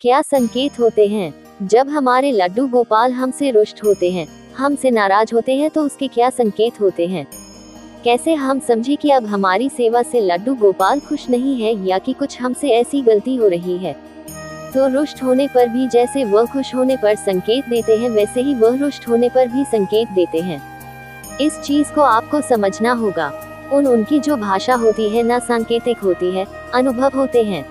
क्या संकेत होते हैं? जब हमारे लड्डू गोपाल हमसे रुष्ट होते हैं, हमसे नाराज होते हैं तो उसके क्या संकेत होते हैं? कैसे हम समझे कि अब हमारी सेवा से लड्डू गोपाल खुश नहीं है या कि कुछ हमसे ऐसी गलती हो रही है? तो रुष्ट होने पर भी जैसे वह खुश होने पर संकेत देते हैं, वैसे ही वह रुष्ट होने पर भी संकेत देते हैं। इस चीज को आपको समझना होगा। उनकी जो भाषा होती है ना सांकेतिक होती है, अनुभव होते हैं।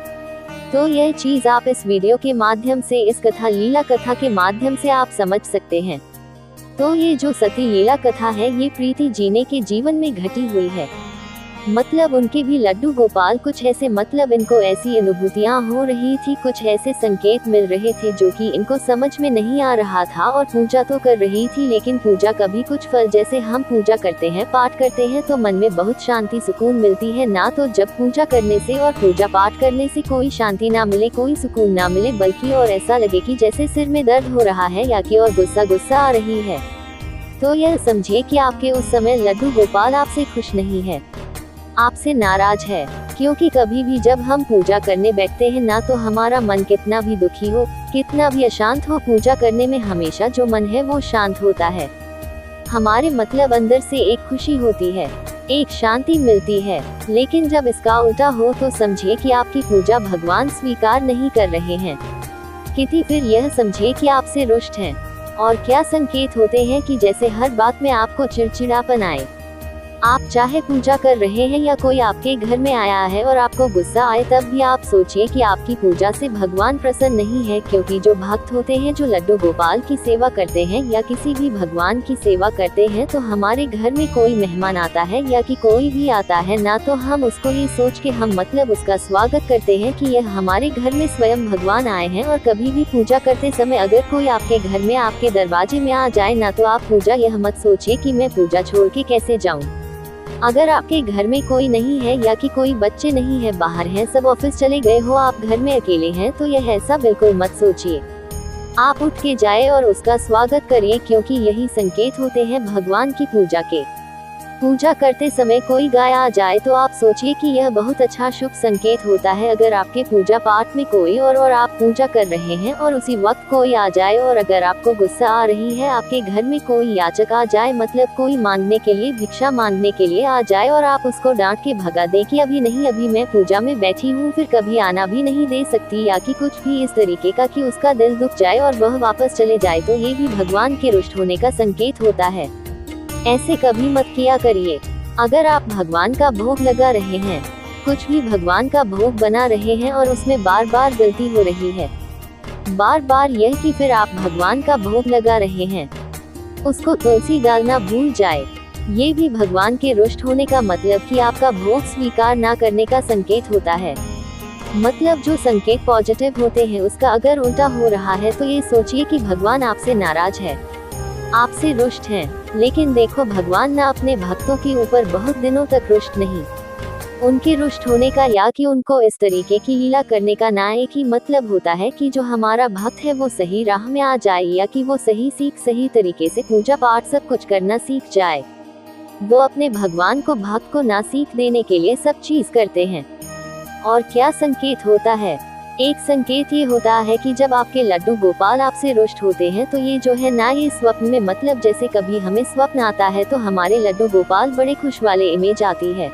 तो यह चीज आप इस वीडियो के माध्यम से, इस कथा लीला कथा के माध्यम से आप समझ सकते हैं। तो ये जो सती लीला कथा है, ये प्रीति जीने के जीवन में घटी हुई है। मतलब उनके भी लड्डू गोपाल कुछ ऐसे, मतलब इनको ऐसी अनुभूतियां हो रही थी, कुछ ऐसे संकेत मिल रहे थे जो कि इनको समझ में नहीं आ रहा था। और पूजा तो कर रही थी, लेकिन पूजा का भी कुछ फल, जैसे हम पूजा करते हैं, पाठ करते हैं तो मन में बहुत शांति सुकून मिलती है ना। तो जब पूजा करने से और पूजा पाठ करने से कोई शांति ना मिले, कोई सुकून ना मिले, बल्कि और ऐसा लगे कि जैसे सिर में दर्द हो रहा है या कि और गुस्सा आ रही है, तो यह समझिए कि आपके उस समय लड्डू गोपाल आपसे खुश नहीं है, आपसे नाराज है। क्योंकि कभी भी जब हम पूजा करने बैठते हैं ना, तो हमारा मन कितना भी दुखी हो, कितना भी अशांत हो, पूजा करने में हमेशा जो मन है वो शांत होता है। हमारे मतलब अंदर से एक खुशी होती है, एक शांति मिलती है। लेकिन जब इसका उल्टा हो तो समझिए कि आपकी पूजा भगवान स्वीकार नहीं कर रहे हैं। किति फिर यह समझिए कि आपसे रुष्ट हैं। और क्या संकेत होते हैं कि जैसे हर बात में आपको चिड़चिड़ापन आए, आप चाहे पूजा कर रहे हैं या कोई आपके घर में आया है और आपको गुस्सा आए, तब भी आप सोचिए कि आपकी पूजा से भगवान प्रसन्न नहीं है। क्योंकि जो भक्त होते हैं, जो लड्डू गोपाल की सेवा करते हैं या किसी भी भगवान की सेवा करते हैं, तो हमारे घर में कोई मेहमान आता है या कि कोई भी आता है ना, तो हम उसको ये सोच के हम मतलब उसका स्वागत करते हैं कि यह हमारे घर में स्वयं भगवान आए हैं। और कभी भी पूजा करते समय अगर कोई आपके घर में, आपके दरवाजे में आ जाए ना, तो आप पूजा यह मत सोचिए कि मैं पूजा छोड़ के कैसे जाऊं। अगर आपके घर में कोई नहीं है या कि कोई बच्चे नहीं है, बाहर हैं, सब ऑफिस चले गए हो, आप घर में अकेले हैं, तो यह ऐसा बिल्कुल मत सोचिए। आप उठ के जाए और उसका स्वागत करिए, क्योंकि यही संकेत होते हैं भगवान की पूजा के। पूजा करते समय कोई गाय आ जाए तो आप सोचिए कि यह बहुत अच्छा शुभ संकेत होता है। अगर आपके पूजा पाठ में कोई और आप पूजा कर रहे हैं और उसी वक्त कोई आ जाए, और अगर आपको गुस्सा आ रही है, आपके घर में कोई याचक आ जाए, मतलब कोई मांगने के लिए, भिक्षा मांगने के लिए आ जाए, और आप उसको डांट के भगा दे कि अभी नहीं, अभी मैं पूजा में बैठी हूँ, फिर कभी आना भी नहीं दे सकती, या कि कुछ भी इस तरीके का कि उसका दिल दुख जाए और वह वापस चले जाए, तो ये भी भगवान के रुष्ट होने का संकेत होता है। ऐसे कभी मत किया करिए। अगर आप भगवान का भोग लगा रहे हैं, कुछ भी भगवान का भोग बना रहे हैं और उसमें बार बार गलती हो रही है, बार बार यह कि फिर आप भगवान का भोग लगा रहे हैं, उसको तुलसी डालना भूल जाए, ये भी भगवान के रुष्ट होने का मतलब कि आपका भोग स्वीकार ना करने का संकेत होता है। मतलब जो संकेत पॉजिटिव होते हैं, उसका अगर उल्टा हो रहा है तो ये सोचिए कि भगवान आपसे नाराज है, आपसे रुष्ट हैं। लेकिन देखो, भगवान ना अपने भक्तों के ऊपर बहुत दिनों तक रुष्ट नहीं। उनके रुष्ट होने का या कि उनको इस तरीके की लीला करने का ना एक ही मतलब होता है कि जो हमारा भक्त है वो सही राह में आ जाए, या कि वो सही सीख, सही तरीके से पूजा पाठ सब कुछ करना सीख जाए। वो अपने भगवान को, भक्त को ना सीख देने के लिए सब चीज करते हैं। और क्या संकेत होता है? एक संकेत ये होता है कि जब आपके लड्डू गोपाल आपसे रुष्ट होते हैं, तो ये जो है ना, ये स्वप्न में, मतलब जैसे कभी हमें स्वप्न आता है तो हमारे लड्डू गोपाल बड़े खुश वाले इमेज आती है,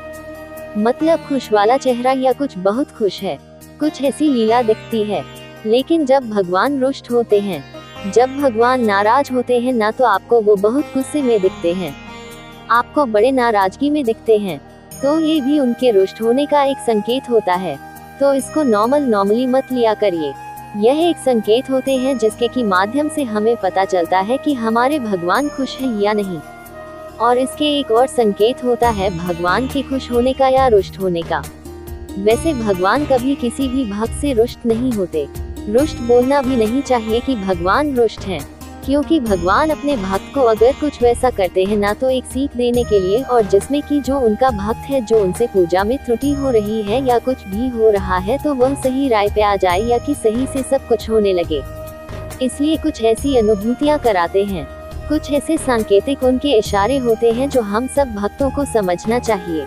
मतलब खुश वाला चेहरा या कुछ बहुत खुश है, कुछ ऐसी लीला दिखती है। लेकिन जब भगवान रुष्ट होते हैं, जब भगवान नाराज होते हैं ना, तो आपको वो बहुत गुस्से में दिखते हैं, आपको बड़े नाराजगी में दिखते हैं, तो ये भी उनके रुष्ट होने का एक संकेत होता है। तो इसको नॉर्मली मत लिया करिए। यह एक संकेत होते हैं जिसके की माध्यम से हमें पता चलता है कि हमारे भगवान खुश हैं या नहीं। और इसके एक और संकेत होता है भगवान के खुश होने का या रुष्ट होने का। वैसे भगवान कभी किसी भी भक्त से रुष्ट नहीं होते। रुष्ट बोलना भी नहीं चाहिए कि भगवान रुष्ट हैं, क्योंकि भगवान अपने भक्त को अगर कुछ वैसा करते हैं ना, तो एक सीख देने के लिए, और जिसमें कि जो उनका भक्त है, जो उनसे पूजा में त्रुटि हो रही है या कुछ भी हो रहा है, तो वह सही राय पे आ जाए या कि सही से सब कुछ होने लगे। इसलिए कुछ ऐसी अनुभूतियां कराते हैं, कुछ ऐसे सांकेतिक उनके इशारे होते हैं जो हम सब भक्तों को समझना चाहिए।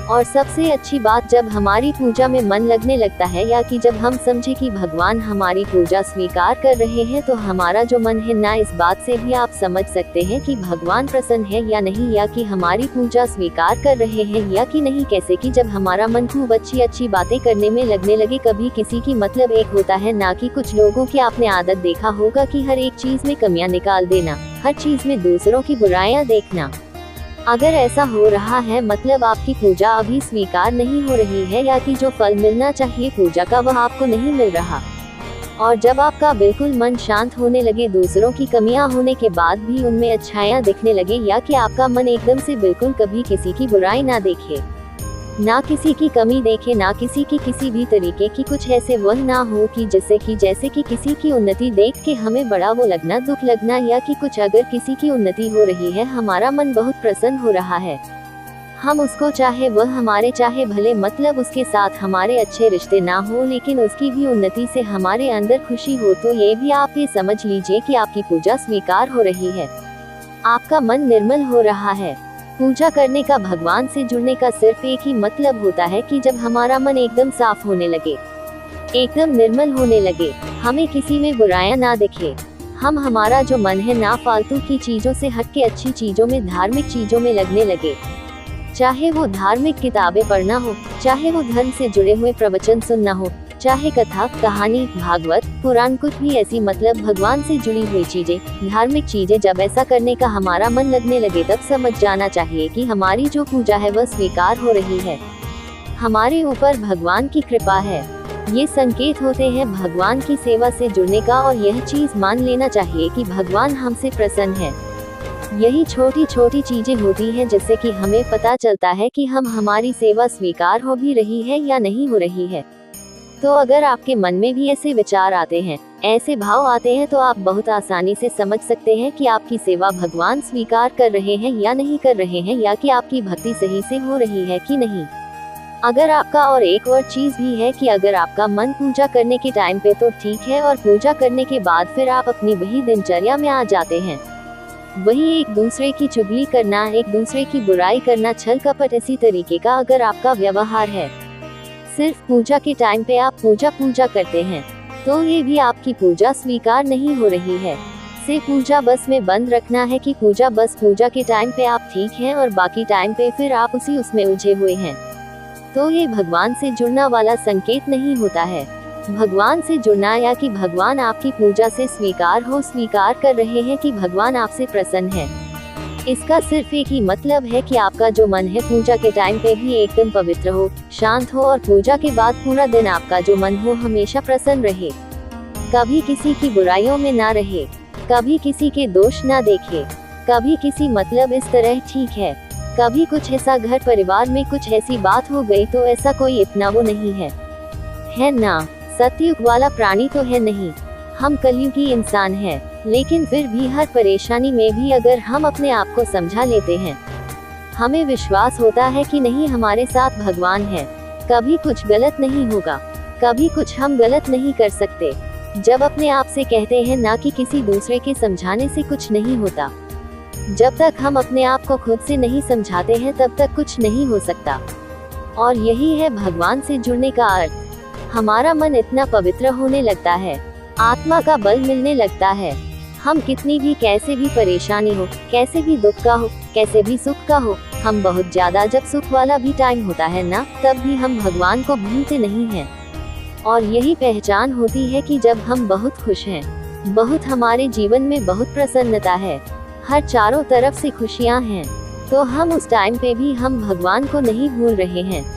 और सबसे अच्छी बात, जब हमारी पूजा में मन लगने लगता है या कि जब हम समझे कि भगवान हमारी पूजा स्वीकार कर रहे हैं, तो हमारा जो मन है ना, इस बात से भी आप समझ सकते हैं कि भगवान प्रसन्न है या नहीं, या कि हमारी पूजा स्वीकार कर रहे हैं या कि नहीं। कैसे कि जब हमारा मन खूब अच्छी अच्छी बातें करने में लगने लगे, कभी किसी की मतलब एक होता है ना कि कुछ लोगों की आपने आदत देखा होगा कि हर एक चीज में कमियां निकाल देना, हर चीज में दूसरों की बुराइयां देखना। अगर ऐसा हो रहा है, मतलब आपकी पूजा अभी स्वीकार नहीं हो रही है, या कि जो फल मिलना चाहिए पूजा का वह आपको नहीं मिल रहा। और जब आपका बिल्कुल मन शांत होने लगे, दूसरों की कमियां होने के बाद भी उनमें अच्छाइयां दिखने लगे, या कि आपका मन एकदम से बिल्कुल कभी किसी की बुराई ना देखे, ना किसी की कमी देखे, ना किसी की किसी भी तरीके की कुछ ऐसे वह ना हो कि जैसे कि किसी की उन्नति देख के हमें बड़ा वो लगना, दुख लगना, या कि कुछ अगर किसी की उन्नति हो रही है, हमारा मन बहुत प्रसन्न हो रहा है, हम उसको चाहे वह हमारे चाहे भले, मतलब उसके साथ हमारे अच्छे रिश्ते ना हो, लेकिन उसकी भी उन्नति से हमारे अंदर खुशी हो, तो ये भी आप ये समझ लीजिए कि आपकी पूजा स्वीकार हो रही है, आपका मन निर्मल हो रहा है। पूजा करने का, भगवान से जुड़ने का सिर्फ एक ही मतलब होता है कि जब हमारा मन एकदम साफ होने लगे, एकदम निर्मल होने लगे, हमें किसी में बुराइयां ना दिखे, हम हमारा जो मन है ना फालतू की चीजों से हट के अच्छी चीजों में, धार्मिक चीजों में लगने लगे, चाहे वो धार्मिक किताबें पढ़ना हो, चाहे वो धर्म से जुड़े हुए प्रवचन सुनना हो, चाहे कथा, कहानी, भागवत, पुराण, कुछ भी ऐसी मतलब भगवान से जुड़ी हुई चीजें, धार्मिक चीजें, जब ऐसा करने का हमारा मन लगने लगे, तब समझ जाना चाहिए कि हमारी जो पूजा है वह स्वीकार हो रही है, हमारे ऊपर भगवान की कृपा है। ये संकेत होते हैं भगवान की सेवा से जुड़ने का, और यह चीज मान लेना चाहिए कि भगवान हमसे प्रसन्न है। यही छोटी छोटी चीजें होती हैं जिससे कि हमें पता चलता है कि हमारी सेवा स्वीकार हो भी रही है या नहीं हो रही है। तो अगर आपके मन में भी ऐसे विचार आते हैं, ऐसे भाव आते हैं, तो आप बहुत आसानी से समझ सकते हैं कि आपकी सेवा भगवान स्वीकार कर रहे हैं या नहीं कर रहे हैं, या कि आपकी भक्ति सही से हो रही है कि नहीं। अगर आपका, और एक और चीज भी है कि अगर आपका मन पूजा करने के टाइम पे तो ठीक है, और पूजा करने के बाद फिर आप अपनी वही दिनचर्या में आ जाते हैं, वही एक दूसरे की चुगली करना, एक दूसरे की बुराई करना, छल कपट, इसी तरीके का अगर आपका व्यवहार है, सिर्फ पूजा के टाइम पे आप पूजा करते हैं, तो ये भी आपकी पूजा स्वीकार नहीं हो रही है। से पूजा बस में बंद रखना है कि पूजा बस पूजा के टाइम पे आप ठीक हैं और बाकी टाइम पे फिर आप उसमें उलझे हुए हैं, तो ये भगवान से जुड़ना वाला संकेत नहीं होता है। भगवान से जुड़ना, या कि भगवान आपकी पूजा से स्वीकार कर रहे हैं कि भगवान आपसे प्रसन्न है, इसका सिर्फ एक ही मतलब है कि आपका जो मन है पूजा के टाइम पे भी एकदम पवित्र हो, शांत हो, और पूजा के बाद पूरा दिन आपका जो मन हो हमेशा प्रसन्न रहे, कभी किसी की बुराइयों में ना रहे, कभी किसी के दोष ना देखे, कभी किसी मतलब इस तरह ठीक है, कभी कुछ ऐसा घर परिवार में कुछ ऐसी बात हो गई तो ऐसा कोई इतना वो नहीं है ना। सतयुग वाला प्राणी तो है नहीं, हम कलयुगी इंसान हैं, लेकिन फिर भी हर परेशानी में भी अगर हम अपने आप को समझा लेते हैं, हमें विश्वास होता है कि नहीं, हमारे साथ भगवान है, कभी कुछ गलत नहीं होगा, कभी कुछ हम गलत नहीं कर सकते। जब अपने आप से कहते हैं ना कि किसी दूसरे के समझाने से कुछ नहीं होता, जब तक हम अपने आप को खुद से नहीं समझाते हैं तब तक कुछ नहीं हो सकता। और यही है भगवान से जुड़ने का अर्थ। हमारा मन इतना पवित्र होने लगता है, आत्मा का बल मिलने लगता है, हम कितनी भी कैसे भी परेशानी हो, कैसे भी दुख का हो, कैसे भी सुख का हो, हम बहुत ज्यादा जब सुख वाला भी टाइम होता है ना, तब भी हम भगवान को भूलते नहीं हैं। और यही पहचान होती है कि जब हम बहुत खुश हैं, बहुत हमारे जीवन में बहुत प्रसन्नता है, हर चारों तरफ से खुशियां हैं, तो हम उस टाइम पे भी हम भगवान को नहीं भूल रहे हैं।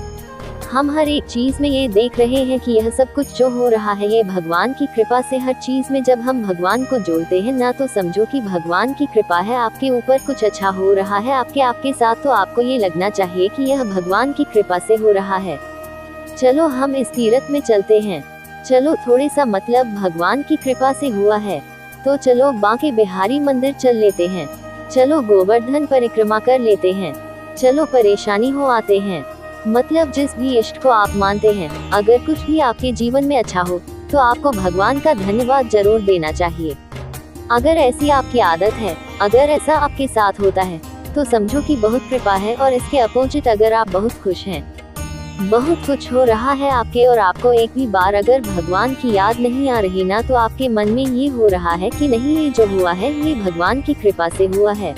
हम हर एक चीज में ये देख रहे हैं कि यह सब कुछ जो हो रहा है ये भगवान की कृपा से। हर चीज में जब हम भगवान को जोड़ते हैं ना, तो समझो कि भगवान की कृपा है, आपके ऊपर कुछ अच्छा हो रहा है आपके साथ, तो आपको ये लगना चाहिए कि यह भगवान की कृपा से हो रहा है। चलो हम इस तीर्थ में चलते हैं, चलो थोड़े सा मतलब भगवान की कृपा से हुआ है, तो चलो बांके बिहारी मंदिर चल लेते हैं, चलो गोवर्धन परिक्रमा कर लेते हैं, चलो परेशानी हो आते हैं। मतलब जिस भी इष्ट को आप मानते हैं, अगर कुछ भी आपके जीवन में अच्छा हो तो आपको भगवान का धन्यवाद जरूर देना चाहिए। अगर ऐसी आपकी आदत है, अगर ऐसा आपके साथ होता है, तो समझो कि बहुत कृपा है, और इसके अपोजिट अगर आप बहुत खुश हैं, बहुत कुछ हो रहा है आपके और आपको एक भी बार अगर भगवान की याद नहीं आ रही ना तो आपके मन में ये हो रहा है कि नहीं, ये जो हुआ है ये भगवान की कृपा से हुआ है।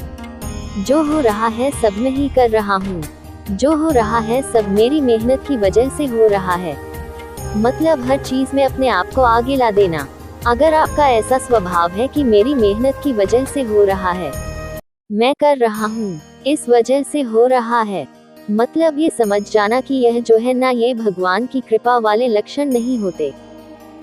जो हो रहा है सब मैं ही कर रहा हूँ, जो हो रहा है सब मेरी मेहनत की वजह से हो रहा है। मतलब हर चीज में अपने आप को आगे ला देना। अगर आपका ऐसा स्वभाव है कि मेरी मेहनत की वजह से हो रहा है, मैं कर रहा हूँ, इस वजह से हो रहा है, मतलब ये समझ जाना कि यह जो है ना ये भगवान की कृपा वाले लक्षण नहीं होते।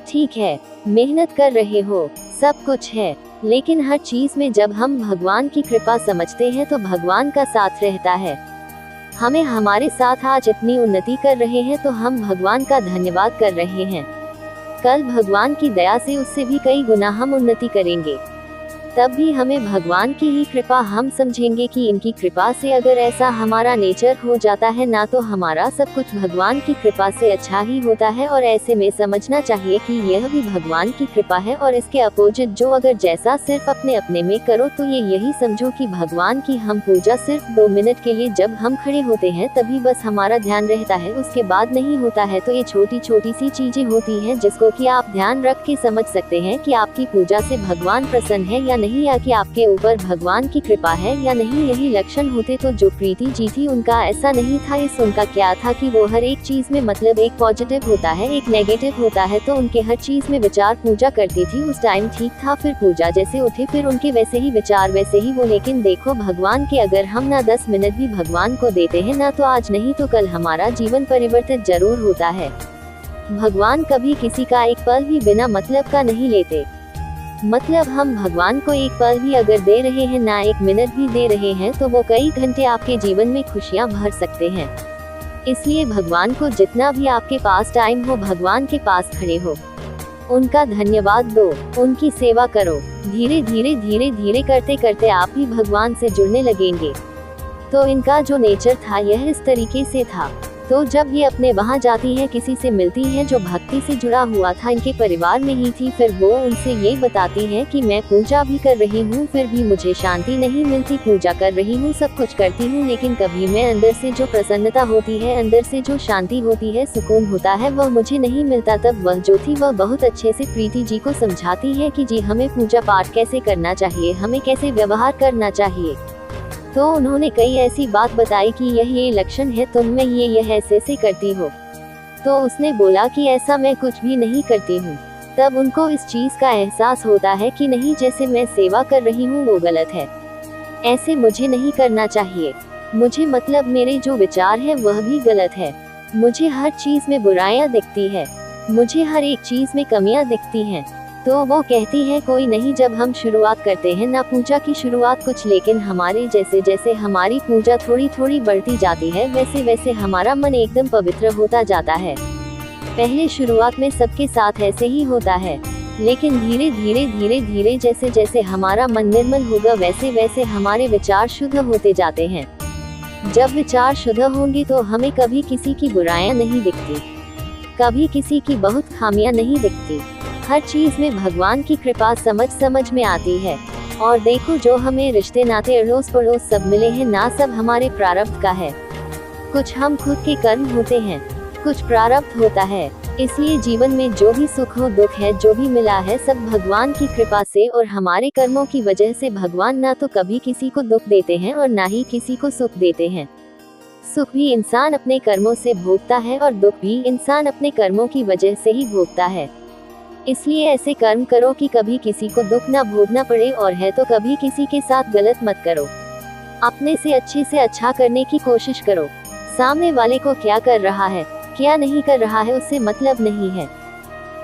ठीक है, मेहनत कर रहे हो, सब कुछ है, लेकिन हर चीज में जब हम भगवान की कृपा समझते हैं तो भगवान का साथ रहता है। हमें हमारे साथ आज इतनी उन्नति कर रहे हैं तो हम भगवान का धन्यवाद कर रहे हैं। कल भगवान की दया से उससे भी कई गुना हम उन्नति करेंगे, तब भी हमें भगवान की ही कृपा हम समझेंगे कि इनकी कृपा से अगर ऐसा हमारा नेचर हो जाता है ना तो हमारा सब कुछ भगवान की कृपा से अच्छा ही होता है। और ऐसे में समझना चाहिए कि यह भी भगवान की कृपा है और इसके अपोजिट जो अगर जैसा सिर्फ अपने अपने में करो तो ये यही समझो कि भगवान की हम पूजा सिर्फ 2 मिनट के लिए जब हम खड़े होते हैं तभी बस हमारा ध्यान रहता है, उसके बाद नहीं होता है। तो ये छोटी छोटी सी चीजें होती हैं जिसको कि आप ध्यान रख के समझ सकते हैं कि आपकी पूजा से भगवान प्रसन्न है या नहीं, या कि आपके ऊपर भगवान की कृपा है या नहीं। यही लक्षण होते तो जो प्रीति जी थी उनका ऐसा नहीं था। इस उनका क्या था कि वो हर एक चीज में मतलब एक पॉजिटिव होता है एक नेगेटिव होता है, तो उनके हर चीज में विचार पूजा करती थी। उस टाइम ठीक था, फिर पूजा जैसे उठे फिर उनके वैसे ही विचार वैसे ही वो। लेकिन देखो भगवान के अगर हम ना 10 मिनट भी भगवान को देते हैं ना तो आज नहीं तो कल हमारा जीवन परिवर्तित जरूर होता है। भगवान कभी किसी का एक पल भी बिना मतलब का नहीं लेते। मतलब हम भगवान को एक पल भी अगर दे रहे हैं ना, 1 मिनट भी दे रहे हैं तो वो कई घंटे आपके जीवन में खुशियां भर सकते हैं। इसलिए भगवान को जितना भी आपके पास टाइम हो भगवान के पास खड़े हो, उनका धन्यवाद दो, उनकी सेवा करो। धीरे धीरे धीरे धीरे करते करते आप भी भगवान से जुड़ने लगेंगे। तो इनका जो नेचर था यह इस तरीके से था। तो जब ये अपने वहाँ जाती है, किसी से मिलती है जो भक्ति से जुड़ा हुआ था, इनके परिवार में ही थी, फिर वो उनसे ये बताती है कि मैं पूजा भी कर रही हूँ फिर भी मुझे शांति नहीं मिलती। पूजा कर रही हूँ, सब कुछ करती हूँ, लेकिन कभी मैं अंदर से जो प्रसन्नता होती है, अंदर से जो शांति होती है, सुकून होता है, वह मुझे नहीं मिलता। तब वह जो थी वह बहुत अच्छे से प्रीति जी को समझाती है कि जी हमें पूजा पाठ कैसे करना चाहिए, हमें कैसे व्यवहार करना चाहिए। तो उन्होंने कई ऐसी बात बताई कि ये लक्षण है तुम में, ये ऐसे करती हो। तो उसने बोला कि ऐसा मैं कुछ भी नहीं करती हूँ। तब उनको इस चीज का एहसास होता है कि नहीं, जैसे मैं सेवा कर रही हूँ वो गलत है, ऐसे मुझे नहीं करना चाहिए। मुझे मतलब मेरे जो विचार है वह भी गलत है, मुझे हर चीज में बुराइयां दिखती है, मुझे हर एक चीज में कमियां दिखती हैं। तो वो कहती है कोई नहीं, जब हम शुरुआत करते हैं ना पूजा की शुरुआत कुछ, लेकिन हमारे जैसे जैसे हमारी पूजा थोड़ी थोड़ी बढ़ती जाती है वैसे वैसे हमारा मन एकदम पवित्र होता जाता है। पहले शुरुआत में सबके साथ ऐसे ही होता है, लेकिन धीरे धीरे धीरे धीरे जैसे जैसे हमारा मन निर्मल होगा वैसे वैसे हमारे विचार शुद्ध होते जाते हैं। जब विचार शुद्ध होंगे तो हमें कभी किसी की बुराइयां नहीं दिखती, कभी किसी की बहुत खामियां नहीं दिखती। हर चीज में भगवान की कृपा समझ में आती है। और देखो जो हमें रिश्ते नाते अड़ोस पड़ोस सब मिले हैं ना, सब हमारे प्रारब्ध का है। कुछ हम खुद के कर्म होते हैं, कुछ प्रारब्ध होता है। इसलिए जीवन में जो भी सुख हो दुख है जो भी मिला है सब भगवान की कृपा से और हमारे कर्मों की वजह से। भगवान ना तो कभी किसी को दुख देते हैं और ना ही किसी को सुख देते हैं। सुख भी इंसान अपने कर्मों से भोगता है और दुख भी इंसान अपने कर्मों की वजह से ही भोगता है। इसलिए ऐसे कर्म करो कि कभी किसी को दुख ना भोगना पड़े, और है तो कभी किसी के साथ गलत मत करो। अपने से अच्छा करने की कोशिश करो। सामने वाले को क्या कर रहा है क्या नहीं कर रहा है उससे मतलब नहीं है।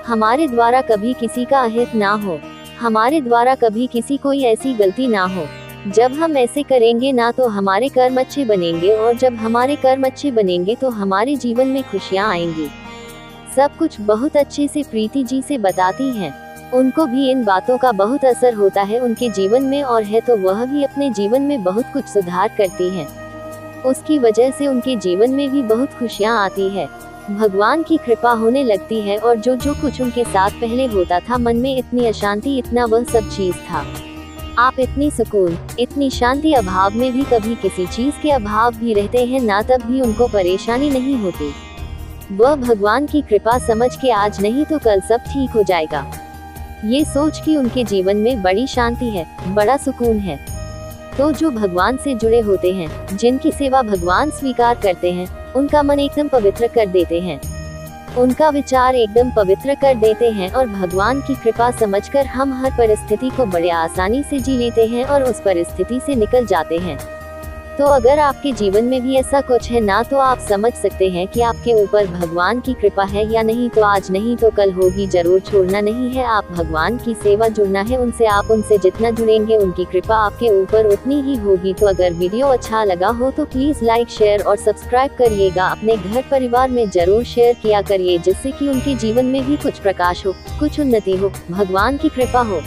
हमारे द्वारा कभी किसी का अहित ना हो, हमारे द्वारा कभी किसी कोई ऐसी गलती ना हो। जब हम ऐसे करेंगे ना तो हमारे कर्म अच्छे बनेंगे, और जब हमारे कर्म अच्छे बनेंगे तो हमारे जीवन में खुशियाँ आएंगी। सब कुछ बहुत अच्छे से प्रीति जी से बताती हैं। उनको भी इन बातों का बहुत असर होता है उनके जीवन में, और है तो वह भी अपने जीवन में बहुत कुछ सुधार करती हैं। उसकी वजह से उनके जीवन में भी बहुत खुशियाँ आती है, भगवान की कृपा होने लगती है। और जो कुछ उनके साथ पहले होता था, मन में इतनी अशांति, इतना वह सब चीज था। आप इतनी सुकून इतनी शांति अभाव में भी कभी किसी चीज के अभाव भी रहते हैं ना, तब भी उनको परेशानी नहीं होती। वह भगवान की कृपा समझ के आज नहीं तो कल सब ठीक हो जाएगा। ये सोच कि उनके जीवन में बड़ी शांति है, बड़ा सुकून है। तो जो भगवान से जुड़े होते हैं, जिनकी सेवा भगवान स्वीकार करते हैं, उनका मन एकदम पवित्र कर देते हैं, उनका विचार एकदम पवित्र कर देते हैं और भगवान की कृपा समझकर हम हर परिस्थिति को बड़े आसानी से जी लेते हैं और उस परिस्थिति से निकल जाते हैं। तो अगर आपके जीवन में भी ऐसा कुछ है ना, तो आप समझ सकते हैं कि आपके ऊपर भगवान की कृपा है या नहीं। तो आज नहीं तो कल होगी जरूर, छोड़ना नहीं है। आप भगवान की सेवा, जुड़ना है उनसे। आप उनसे जितना जुड़ेंगे उनकी कृपा आपके ऊपर उतनी ही होगी। तो अगर वीडियो अच्छा लगा हो तो प्लीज लाइक, शेयर और सब्सक्राइब करिएगा। अपने घर परिवार में जरूर शेयर किया करिए, जिससे कि उनके जीवन में भी कुछ प्रकाश हो, कुछ उन्नति हो, भगवान की कृपा हो।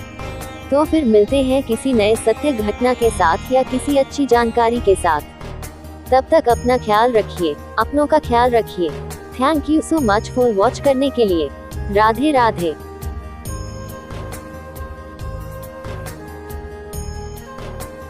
तो फिर मिलते हैं किसी नए सत्य घटना के साथ या किसी अच्छी जानकारी के साथ। तब तक अपना ख्याल रखिए, अपनों का ख्याल रखिए। Thank you so much for watch करने के लिए। राधे राधे।